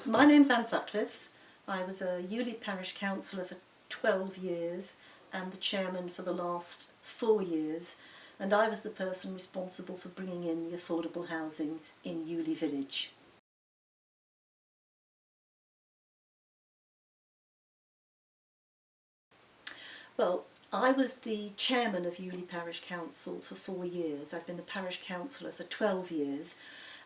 My name's Anne Sutcliffe. I was a Ewley Parish Councillor for 12 years and the chairman for the last 4 years, and I was the person responsible for bringing in the affordable housing in Ewley Village. Well, I was the chairman of Ewley Parish Council for 4 years. I've been a parish councillor for 12 years,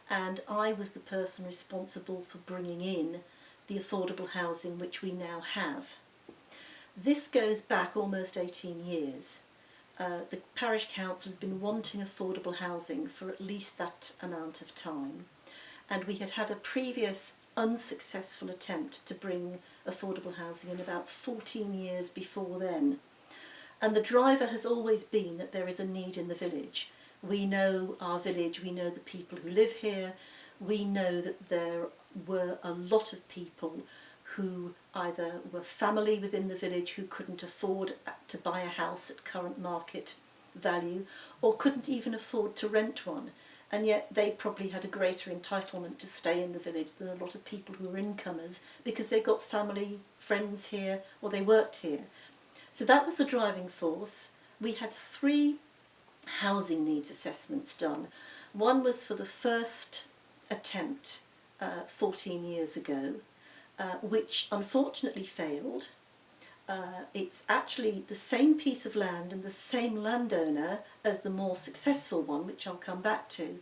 and I was the person responsible for bringing in the affordable housing which we now have. This goes back almost 18 years. The parish council has been wanting affordable housing for at least that amount of time, and we had had a previous unsuccessful attempt to bring affordable housing in about 14 years before then. And the driver has always been that there is a need in the village. We know our village, we know the people who live here, we know that there were a lot of people who either were family within the village who couldn't afford to buy a house at current market value, or couldn't even afford to rent one, and yet they probably had a greater entitlement to stay in the village than a lot of people who were incomers because they got family, friends here, or they worked here. So that was the driving force. We had 3 housing needs assessments done. One was for the first attempt 14 years ago, which unfortunately failed. It's actually the same piece of land and the same landowner as the more successful one, which I'll come back to,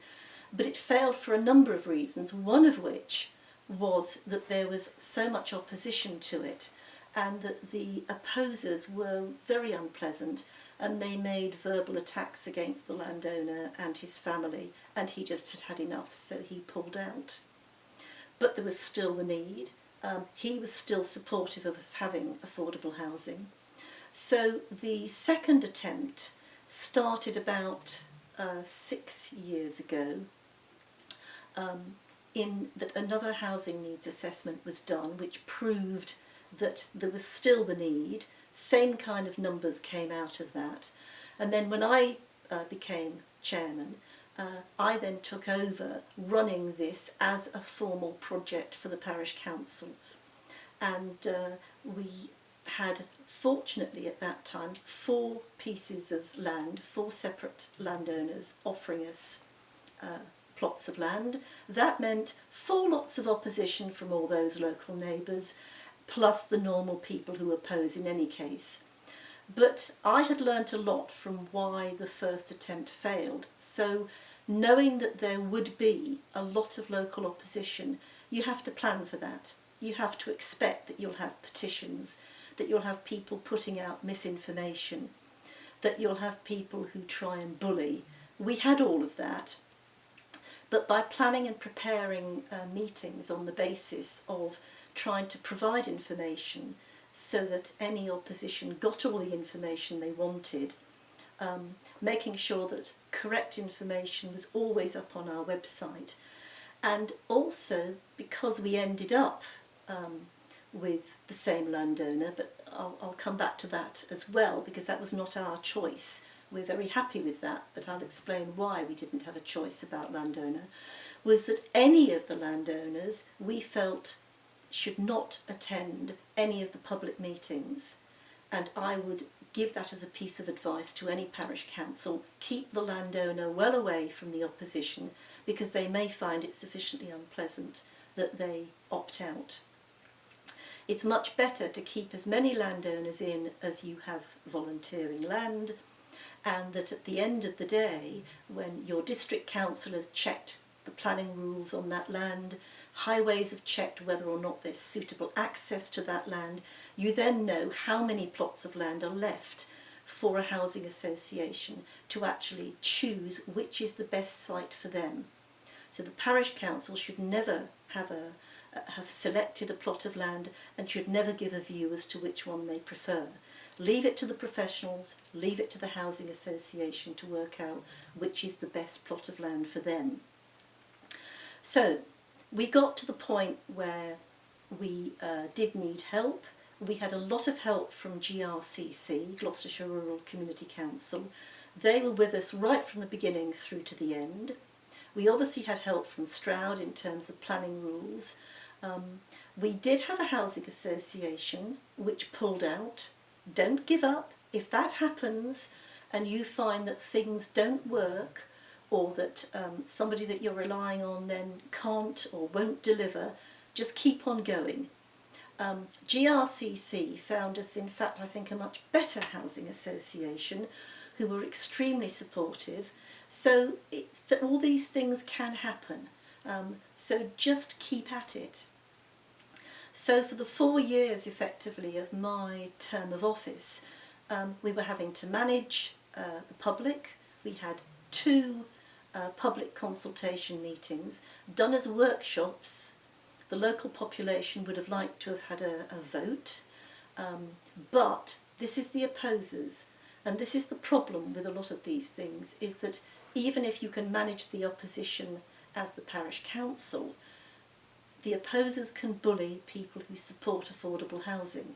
but it failed for a number of reasons, one of which was that there was so much opposition to it and that the opposers were very unpleasant, and they made verbal attacks against the landowner and his family, and he just had had enough, so he pulled out. But there was still the need. He was still supportive of us having affordable housing. So the second attempt started about 6 years ago, in that another housing needs assessment was done, which proved that there was still the need. Same kind of numbers came out of that. And then when I became chairman, I then took over running this as a formal project for the parish council. And we had, fortunately at that time, 4 pieces of land, 4 separate landowners offering us plots of land. That meant 4 lots of opposition from all those local neighbours, plus the normal people who oppose in any case. But I had learnt a lot from why the first attempt failed. So knowing that there would be a lot of local opposition, you have to plan for that. You have to expect that you'll have petitions, that you'll have people putting out misinformation, that you'll have people who try and bully. We had all of that. But by planning and preparing meetings on the basis of trying to provide information so that any opposition got all the information they wanted, making sure that correct information was always up on our website, and also because we ended up with the same landowner, but I'll come back to that as well because that was not our choice. We're very happy with that, but I'll explain why we didn't have a choice about landowner, was that any of the landowners we felt should not attend any of the public meetings, and I would give that as a piece of advice to any parish council: keep the landowner well away from the opposition because they may find it sufficiently unpleasant that they opt out. It's much better to keep as many landowners in as you have volunteering land, and that at the end of the day, when your district council has checked the planning rules on that land, highways have checked whether or not there's suitable access to that land, you then know how many plots of land are left for a housing association to actually choose which is the best site for them. So the parish council should never have selected a plot of land and should never give a view as to which one they prefer. Leave it to the professionals, leave it to the housing association to work out which is the best plot of land for them. So we got to the point where we did need help. We had a lot of help from GRCC, Gloucestershire Rural Community Council. They were with us right from the beginning through to the end. We obviously had help from Stroud in terms of planning rules. We did have a housing association which pulled out. Don't give up. If that happens and you find that things don't work, or that somebody that you're relying on then can't or won't deliver, just keep on going. GRCC found us, in fact, I think a much better housing association who were extremely supportive. So all these things can happen. So just keep at it. So for the 4 years, effectively, of my term of office, we were having to manage the public. We had 2 public consultation meetings done as workshops. The local population would have liked to have had a vote, but this is the opposers, and this is the problem with a lot of these things, is that even if you can manage the opposition as the parish council, the opposers can bully people who support affordable housing.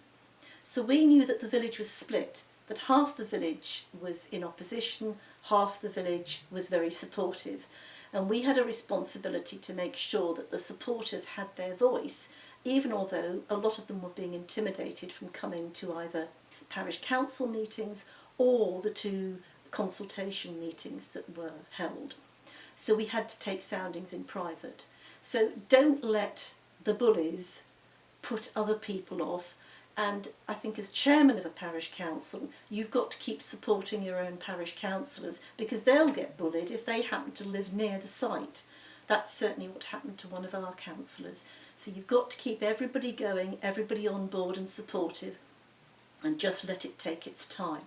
So we knew that the village was split, that half the village was in opposition, half the village was very supportive. And we had a responsibility to make sure that the supporters had their voice, even although a lot of them were being intimidated from coming to either parish council meetings or the 2 consultation meetings that were held. So we had to take soundings in private. So don't let the bullies put other people off. And I think as chairman of a parish council, you've got to keep supporting your own parish councillors, because they'll get bullied if they happen to live near the site. That's certainly what happened to one of our councillors. So you've got to keep everybody going, everybody on board and supportive, and just let it take its time.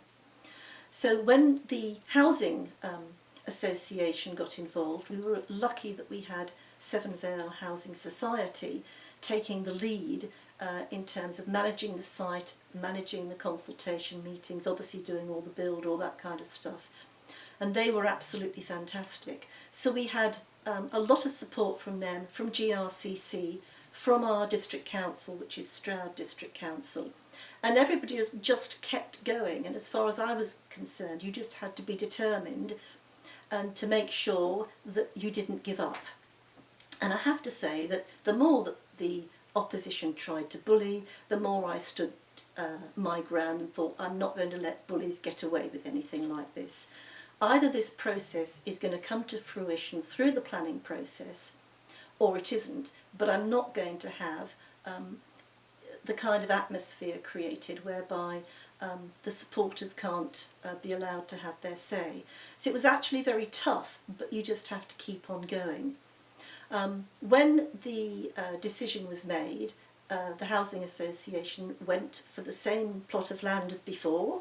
So when the housing association got involved, we were lucky that we had Seven Vale Housing Society taking the lead in terms of managing the site, managing the consultation meetings, obviously doing all the build, all that kind of stuff. And they were absolutely fantastic. So we had a lot of support from them, from GRCC, from our district council, which is Stroud District Council. And everybody has just kept going. And as far as I was concerned, you just had to be determined and to make sure that you didn't give up. And I have to say that the more that the opposition tried to bully, the more I stood my ground and thought, I'm not going to let bullies get away with anything like this. Either this process is going to come to fruition through the planning process, or it isn't, but I'm not going to have the kind of atmosphere created whereby the supporters can't be allowed to have their say. So it was actually very tough, but you just have to keep on going. When the decision was made, the Housing Association went for the same plot of land as before,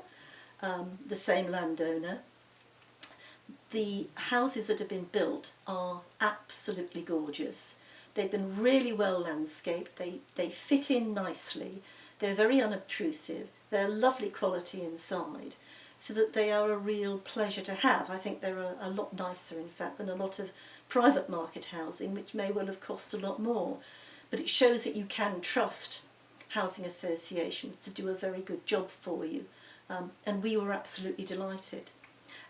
the same landowner. The houses that have been built are absolutely gorgeous. They've been really well landscaped, they fit in nicely, they're very unobtrusive, they're lovely quality inside, so that they are a real pleasure to have. I think they're a lot nicer, in fact, than a lot of private market housing, which may well have cost a lot more. But it shows that you can trust housing associations to do a very good job for you. And we were absolutely delighted.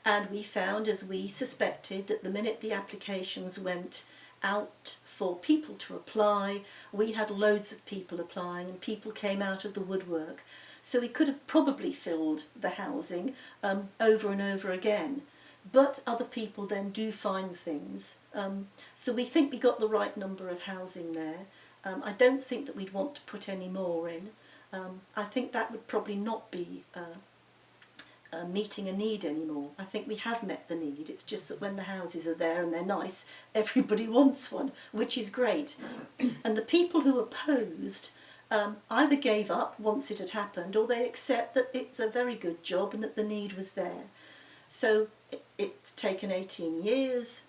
And we found, as we suspected, that the minute the applications went out for people to apply, we had loads of people applying and people came out of the woodwork. So we could have probably filled the housing over and over again. But other people then do find things. So we think we got the right number of housing there. I don't think that we'd want to put any more in. I think that would probably not be meeting a need anymore. I think we have met the need. It's just that when the houses are there and they're nice, everybody wants one, which is great. And the people who opposed either gave up once it had happened, or they accept that it's a very good job and that the need was there. So it's taken 18 years,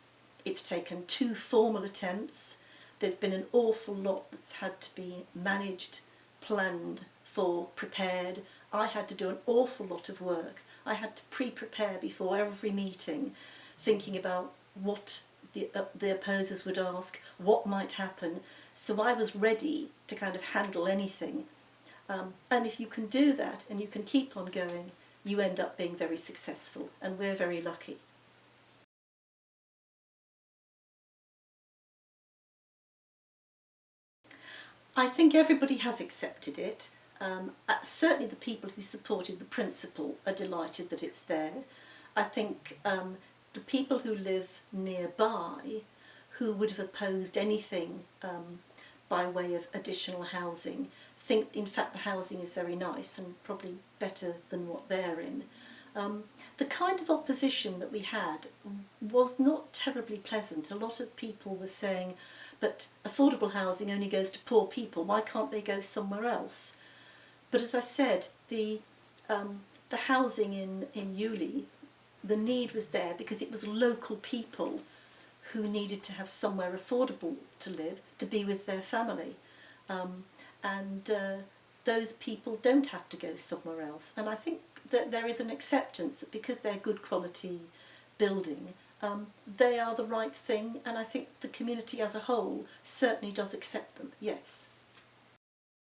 it's taken 2 formal attempts, there's been an awful lot that's had to be managed, planned for, prepared. I had to do an awful lot of work. I had to pre-prepare before every meeting, thinking about what the opposers would ask, what might happen. So I was ready to kind of handle anything. And if you can do that and you can keep on going, you end up being very successful, and we're very lucky. I think everybody has accepted it. Certainly the people who supported the principle are delighted that it's there. I think the people who live nearby, who would have opposed anything by way of additional housing, think in fact the housing is very nice and probably better than what they're in. The kind of opposition that we had was not terribly pleasant. A lot of people were saying, but affordable housing only goes to poor people, why can't they go somewhere else? But as I said, the housing in Ewley, the need was there because it was local people who needed to have somewhere affordable to live, to be with their family. And those people don't have to go somewhere else. And I think that there is an acceptance that because they're good quality building, they are the right thing, and I think the community as a whole certainly does accept them, yes.